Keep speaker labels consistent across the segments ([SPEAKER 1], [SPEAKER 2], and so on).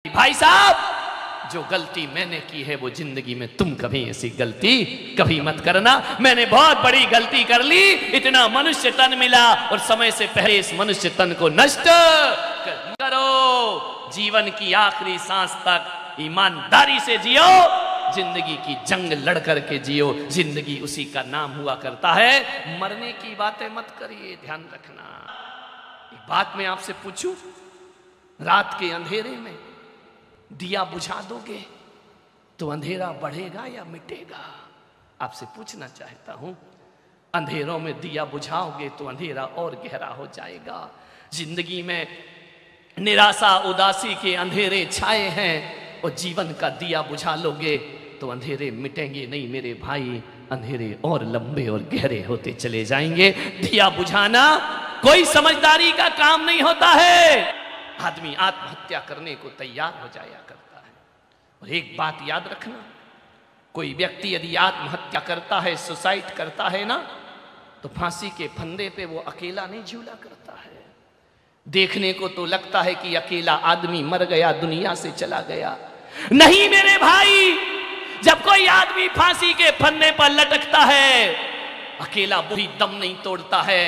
[SPEAKER 1] भाई साहब, जो गलती मैंने की है वो जिंदगी में तुम कभी ऐसी गलती कभी मत करना। मैंने बहुत बड़ी गलती कर ली, इतना मनुष्य तन मिला और समय से पहले इस मनुष्य तन को नष्ट करो। जीवन की आखिरी सांस तक ईमानदारी से जियो, जिंदगी की जंग लड़ करके जियो। जिंदगी उसी का नाम हुआ करता है। मरने की बातें मत करिए, ध्यान रखना। एक बात मैं आपसे पूछूं, रात के अंधेरे में दिया बुझा दोगे तो अंधेरा बढ़ेगा या मिटेगा? आपसे पूछना चाहता हूं, अंधेरों में दिया बुझाओगे तो अंधेरा और गहरा हो जाएगा। जिंदगी में निराशा उदासी के अंधेरे छाए हैं और जीवन का दिया बुझा लोगे तो अंधेरे मिटेंगे नहीं मेरे भाई, अंधेरे और लंबे और गहरे होते चले जाएंगे। दिया बुझाना कोई समझदारी का काम नहीं होता है। आदमी आत्महत्या करने को तैयार हो जाया करता है। और एक बात याद रखना, कोई व्यक्ति यदि आत्महत्या करता है, सुसाइड करता है ना, तो फांसी के फंदे पे वो अकेला नहीं झूला करता है। देखने को तो लगता है कि अकेला आदमी मर गया, दुनिया से चला गया। नहीं मेरे भाई, जब कोई आदमी फांसी के फंदे पर लटकता है, अकेला वही दम नहीं तोड़ता है,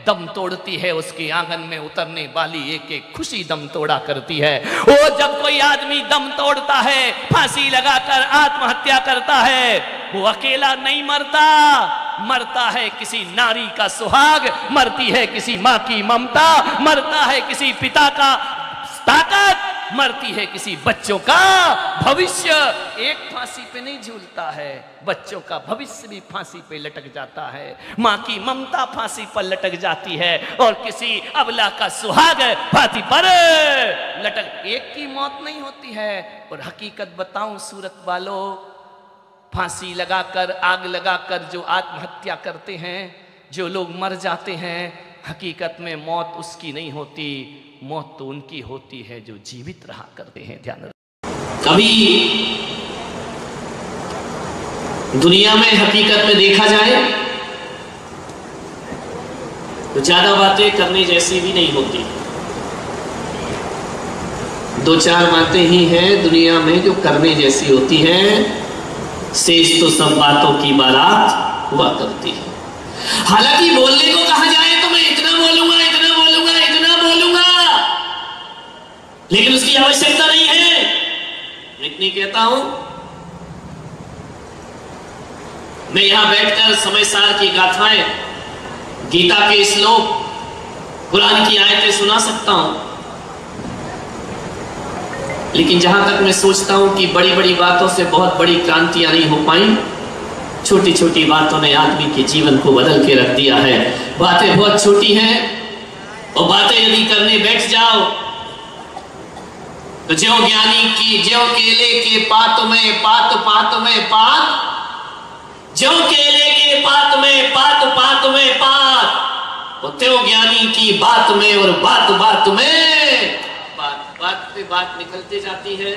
[SPEAKER 1] दम तोड़ती है उसके आंगन में उतरने वाली एक एक खुशी दम तोड़ा करती है। वो जब कोई आदमी दम तोड़ता है, फांसी लगाकर आत्महत्या करता है, वो अकेला नहीं मरता, मरता है किसी नारी का सुहाग, मरती है किसी माँ की ममता, मरता है किसी पिता का ताकत, मरती है किसी बच्चों का भविष्य। एक फांसी पे नहीं झूलता है, बच्चों का भविष्य भी फांसी पे लटक जाता है, माँ की ममता फांसी पर लटक जाती है और किसी अबला का सुहाग फांसी पर लटक। एक की मौत नहीं होती है। और हकीकत बताऊं सूरत वालों, फांसी लगाकर आग लगाकर जो आत्महत्या करते हैं, जो लोग मर जाते हैं, हकीकत में मौत उसकी नहीं होती, मौत तो उनकी होती है जो जीवित रहा करते हैं। ध्यान रखना।
[SPEAKER 2] कभी दुनिया में हकीकत में देखा जाए तो ज्यादा बातें करने जैसी भी नहीं होती। दो चार बातें ही हैं दुनिया में जो करने जैसी होती हैं, शेष तो सब बातों की बारात हुआ करती है। हालांकि बोलने को कहा जाए तो मैं इतना बोलूंगा, इतना बोलूंगा, इतना बोलूंगा, लेकिन उसकी आवश्यकता नहीं है। मैं इतनी कहता हूं, मैं यहां बैठकर समय सार की गाथाएं, गीता के श्लोक, कुरान की आयतें सुना सकता हूं, लेकिन जहां तक मैं सोचता हूं कि बड़ी बड़ी बातों से बहुत बड़ी क्रांतियां नहीं हो पाई, छोटी छोटी बातों ने आदमी के जीवन को बदल के रख दिया है। बातें बहुत छोटी हैं और बातें यदि करने बैठ जाओ तो ज्यों ज्ञानी की ज्यों केले के पात में पात पात में पात, ज्यों केले के पात में पात पात में पात, और त्यों ज्ञानी की बात में और बात बात में बात, बात पे बात निकलती जाती है।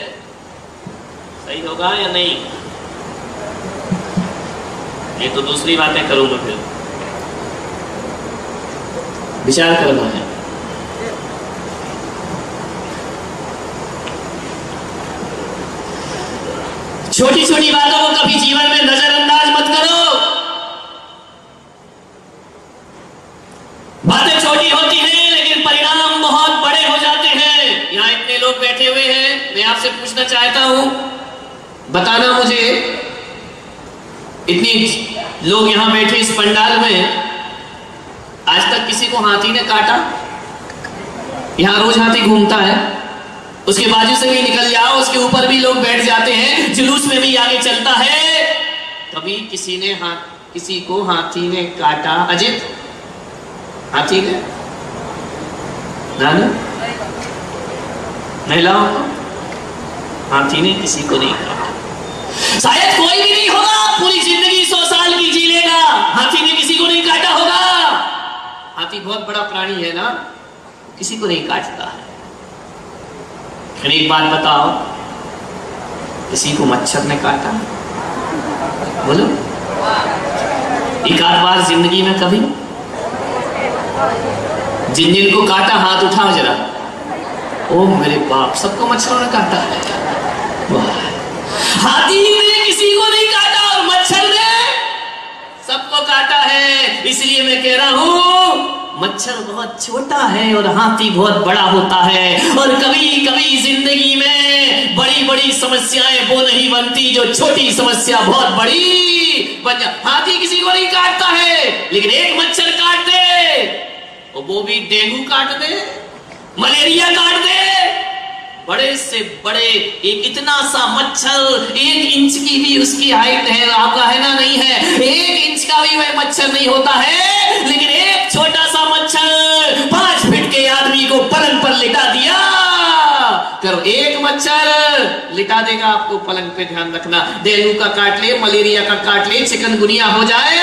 [SPEAKER 2] सही होगा या नहीं? ये तो दूसरी बातें करूंगा, फिर विचार करना है। छोटी छोटी बातों को कभी जीवन में नजरअंदाज मत करो। बातें छोटी होती हैं लेकिन परिणाम बहुत बड़े हो जाते हैं। यहां इतने लोग बैठे हुए हैं, मैं आपसे पूछना चाहता हूं, बताना मुझे, इतनी लोग यहां बैठे इस पंडाल में, आज तक किसी को हाथी ने काटा? यहां रोज हाथी घूमता है, उसके बाजू से भी निकल जाओ, उसके ऊपर भी लोग बैठ जाते हैं, जुलूस में भी आगे चलता है। कभी किसी को हाथी ने काटा? अजित, हाथी ने? नाना, महिलाओं को हाथी ने किसी को नहीं काटा। शायद कोई भी नहीं होगा पूरी जिंदगी 100 साल की जी लेगा, हाथी ने किसी को नहीं काटा होगा। हाथी बहुत बड़ा प्राणी है ना, किसी को नहीं काटता है। एक बात बताओ, किसी को मच्छर ने काटा? बोलो, एक आध बार जिंदगी में कभी? जिन जिन को काटा हाथ उठाओ जरा। ओ मेरे बाप, सबको मच्छरों ने काटा है। वाह, हाथी ने किसी को नहीं काटा और मच्छर ने सबको काटा है। इसलिए मैं कह रहा हूं मच्छर बहुत छोटा है और हाथी बहुत बड़ा होता है। और कभी कभी जिंदगी में बड़ी बड़ी समस्याएं वो नहीं बनती जो छोटी समस्या बहुत बड़ी बन जा। हाथी किसी को नहीं काटता है, लेकिन एक मच्छर काट दे, और वो भी डेंगू काट दे, मलेरिया काट दे। बड़े से बड़े एक इतना सा मच्छर, 1 इंच की भी उसकी हाइट है, आपका है ना, नहीं है, 1 इंच का भी वह मच्छर नहीं होता है। लेकिन एक छोटा सा मच्छर 5 फीट के आदमी को पलंग पर लिटा दिया। करो, एक मच्छर लिटा देगा आपको पलंग पे, ध्यान रखना। डेंगू का काट ले, मलेरिया का काट ले, चिकनगुनिया हो जाए,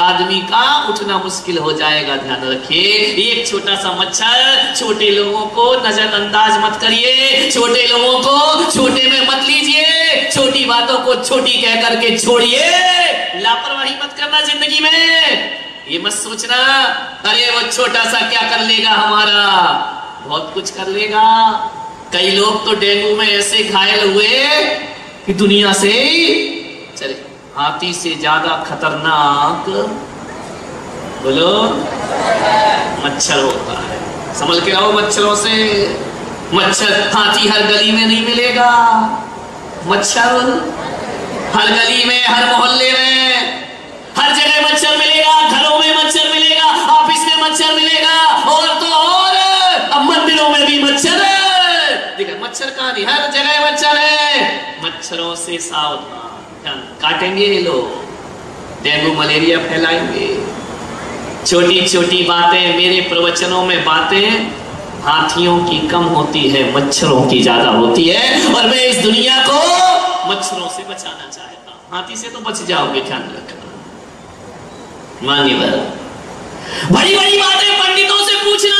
[SPEAKER 2] आदमी का उठना मुश्किल हो जाएगा। ध्यान रखिए, एक छोटा सा मच्छर। छोटे लोगों को नजरअंदाज मत करिए, छोटे लोगों को छोटे में मत लीजिए, छोटी बातों को छोटी कह करके छोड़िए। लापरवाही मत करना जिंदगी में। ये मत सोचना अरे वो छोटा सा क्या कर लेगा हमारा, बहुत कुछ कर लेगा। कई लोग तो डेंगू में ऐसे घायल हुए कि दुनिया से चले। हाथी से ज्यादा खतरनाक बोलो मच्छर होता है। संभल के रहो मच्छरों से। मच्छर, हाथी हर गली में नहीं मिलेगा, मच्छर हर गली में, हर मोहल्ले में, हर जगह मच्छर मिलेगा। घरों में मच्छर मिलेगा, ऑफिस में मच्छर मिलेगा, और तो और अब मंदिरों में भी मच्छर है। देखो मच्छर कहां नहीं, हर जगह मच्छर है। मच्छरों से सावधान, काटेंगे ये लोग, डेंगू मलेरिया फैलाएंगे। छोटी छोटी बातें, मेरे प्रवचनों में बातें हाथियों की कम होती है, मच्छरों की ज्यादा होती है। और मैं इस दुनिया को मच्छरों से बचाना चाहता हूं। हाथी से तो बच जाओगे, ध्यान रखना। मांगे बड़ी बड़ी बातें पंडितों से पूछना,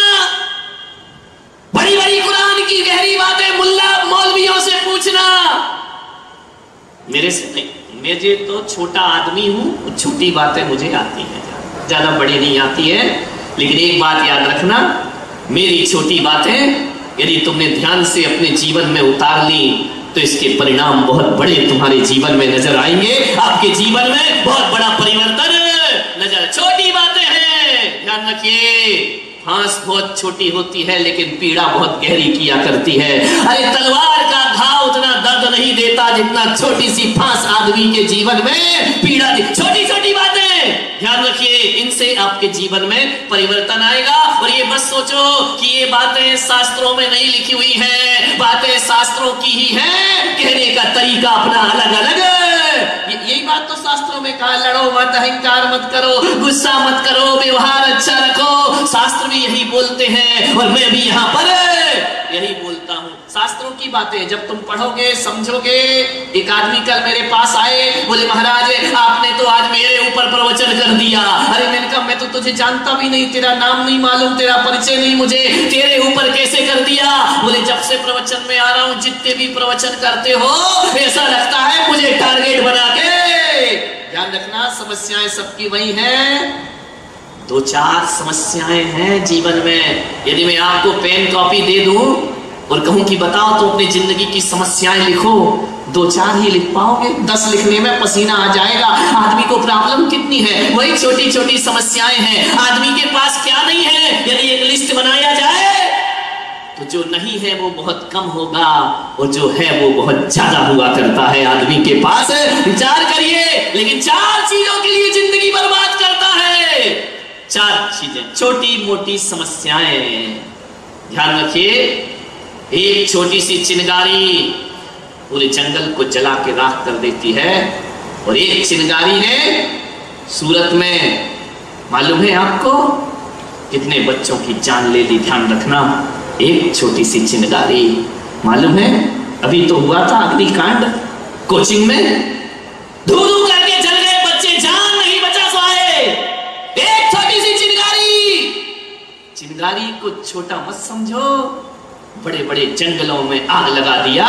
[SPEAKER 2] बड़ी बड़ी कुरान की गहरी बातें मुल्ला मौलवियों से पूछना, मेरे से नहीं। मुझे तो छोटा आदमी हूं, छोटी बातें मुझे आती हैं, ज्यादा बड़ी नहीं आती है। लेकिन एक बात याद रखना, मेरी छोटी बातें यदि तुमने ध्यान से अपने जीवन में उतार ली तो इसके परिणाम बहुत बड़े तुम्हारे जीवन में नजर आएंगे। आपके जीवन में बहुत बड़ा परिवर्तन नजर। छोटी बातें हैं, ध्यान रखिए। फांस बहुत छोटी होती है लेकिन पीड़ा बहुत गहरी किया करती है। अरे तलवार का घाव उतना दर्द नहीं देता जितना छोटी सी फांस आदमी के जीवन में पीड़ा दी। छोटी छोटी बातें ध्यान रखिए, इनसे आपके जीवन में परिवर्तन आएगा। और ये मत सोचो कि ये बातें शास्त्रों में नहीं लिखी हुई हैं, बातें शास्त्रों की ही हैं, कहने का तरीका अपना अलग अलग। यही बात तो शास्त्रों में कहा, लड़ो मत, अहंकार मत करो, गुस्सा मत करो, व्यवहार अच्छा रखो। शास्त्र भी यही बोलते हैं और मैं भी यहाँ पर यही बोलता हूँ। शास्त्रों की बातें जब तुम पढ़ोगे समझोगे। एक आदमी कल मेरे पास आए, बोले महाराज आपने तो आज मेरे ऊपर प्रवचन कर दिया। अरे मैंने कहा मैं तो तुझे जानता भी नहीं, तेरा नाम नहीं मालूम, तेरा परिचय नहीं मुझे, तेरे ऊपर कैसे कर दिया? बोले जब से प्रवचन में आ रहा हूँ जितने भी प्रवचन करते हो ऐसा लगता है मुझे टारगेट बना के। ध्यान रखना, समस्याएं सबकी वही हैं। 2-4 समस्याएं हैं जीवन में। यदि मैं आपको पेन कॉपी दे दूं और कहूं कि बताओ तो अपनी जिंदगी की समस्याएं लिखो, 2-4 ही लिख पाओगे, 10 लिखने में पसीना आ जाएगा। आदमी को प्रॉब्लम कितनी है, वही छोटी छोटी समस्याएं हैं। आदमी के पास क्या नहीं है, यदि एक लिस्ट बनाया जाए तो जो नहीं है वो बहुत कम होगा और जो है वो बहुत ज्यादा हुआ करता है आदमी के पास। विचार करिए, लेकिन 4 चीजों के लिए जिंदगी बर्बाद करता है। 4 चीजें, छोटी मोटी समस्याएं। ध्यान रखिए, एक छोटी सी चिंगारी पूरे जंगल को जला के राख कर देती है। और एक चिंगारी ने सूरत में मालूम है आपको कितने बच्चों की जान ले ली। ध्यान रखना, एक छोटी सी चिंगारी, मालूम है अभी तो हुआ था अग्निकांड कोचिंग में, धू धू करके जल गए बच्चे, जान नहीं बचा पाए। एक छोटी सी चिंगारी। चिंगारी को छोटा मत समझो, बड़े बड़े जंगलों में आग लगा दिया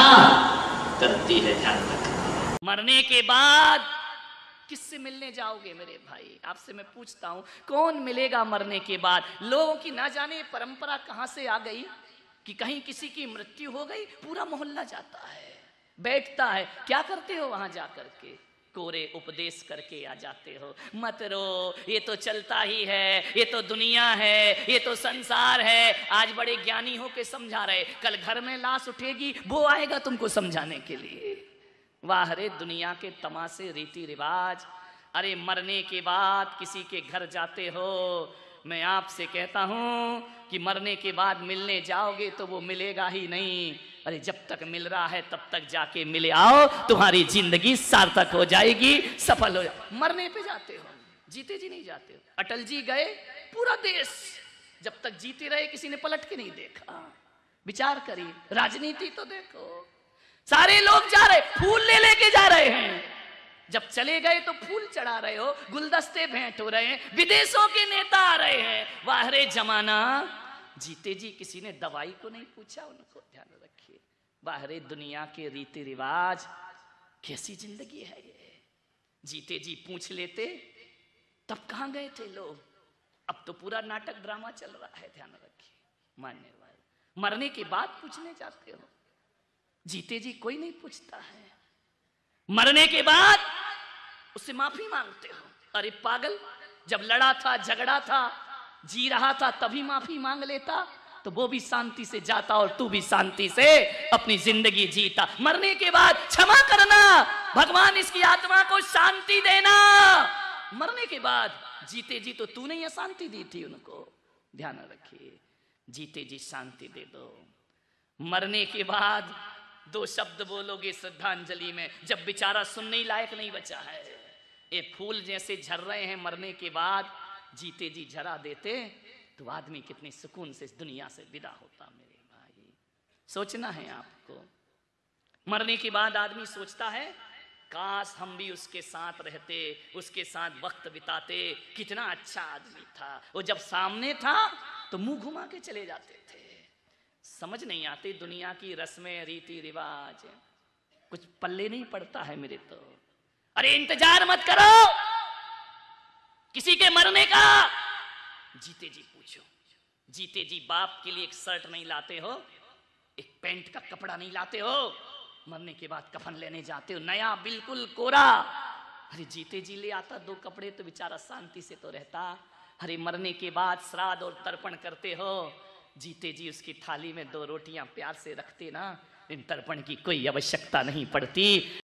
[SPEAKER 2] करती है। ध्यान रखना,
[SPEAKER 1] मरने के बाद किससे मिलने जाओगे मेरे भाई? आपसे मैं पूछता हूं, कौन मिलेगा मरने के बाद? लोगों की ना जाने परंपरा कहां से आ गई। कि कहीं किसी की मृत्यु हो गई, पूरा मोहल्ला जाता है, बैठता है। क्या करते हो वहां जाकर के? कोरे उपदेश करके आ जाते हो, मत रो, ये तो चलता ही है, ये तो दुनिया है, ये तो संसार है। आज बड़े ज्ञानी हो के समझा रहे, कल घर में लाश उठेगी, वो आएगा तुमको समझाने के लिए। वाह रे दुनिया के तमाशे, रीति रिवाज। अरे मरने के बाद किसी के घर जाते हो, मैं आपसे कहता हूं कि मरने के बाद मिलने जाओगे तो वो मिलेगा ही नहीं। अरे जब तक मिल रहा है तब तक जाके मिले आओ, तुम्हारी जिंदगी सार्थक हो जाएगी, सफल हो जाएगी। मरने पे जाते हो, जीते जी नहीं जाते हो। अटल जी गए, पूरा देश जब तक जीते रहे किसी ने पलट के नहीं देखा। विचार करिए, राजनीति तो देखो, सारे लोग जा रहे, फूल ले लेके जा रहे हैं। जब चले गए तो फूल चढ़ा रहे हो, गुलदस्ते भेंट हो रहे हैं, विदेशों के नेता आ रहे हैं। वाह रे जमाना, जीते जी किसी ने दवाई को नहीं पूछा, उनको ध्यान रखिए। वाह रे दुनिया के रीति रिवाज, कैसी जिंदगी है ये। जीते जी पूछ लेते तब कहां गए थे लोग। अब तो पूरा नाटक ड्रामा चल रहा है, ध्यान रखिए। मानने वाले मरने के बाद पूछने जाते हो, जीते जी कोई नहीं पूछता है। मरने के बाद उससे माफी मांगते हो। अरे पागल, जब लड़ा था, झगड़ा था, जी रहा था, तभी माफी मांग लेता तो वो भी शांति से जाता और तू भी शांति से अपनी जिंदगी जीता। मरने के बाद क्षमा करना, भगवान इसकी आत्मा को शांति देना। मरने के बाद, जीते जी तो तूने ये शांति दी थी उनको, ध्यान रखिए। जीते जी शांति दे दो। मरने के बाद 2 शब्द बोलोगे श्रद्धांजलि में, जब बेचारा सुनने लायक नहीं बचा है। ये फूल जैसे झर रहे हैं, मरने के बाद जीते जी झरा देते तो आदमी कितने सुकून से इस दुनिया से विदा होता। मेरे भाई, सोचना है आपको। मरने के बाद आदमी सोचता है, काश हम भी उसके साथ रहते, उसके साथ वक्त बिताते, कितना अच्छा आदमी था वो। जब सामने था तो मुंह घुमा के चले जाते थे। समझ नहीं आती दुनिया की रस्में, रीति रिवाज, कुछ पल्ले नहीं पड़ता है मेरे तो। अरे इंतजार मत करो किसी के मरने का, जीते जी पूछो। जीते जी बाप के लिए एक शर्ट नहीं लाते हो, एक पैंट का कपड़ा नहीं लाते हो, मरने के बाद कफन लेने जाते हो नया बिल्कुल कोरा। अरे जीते जी ले आता 2 कपड़े तो बेचारा शांति से तो रहता। अरे मरने के बाद श्राद्ध और तर्पण करते हो, जीते जी उसकी थाली में 2 रोटियां प्यार से रखते ना, इन तर्पण की कोई आवश्यकता नहीं पड़ती।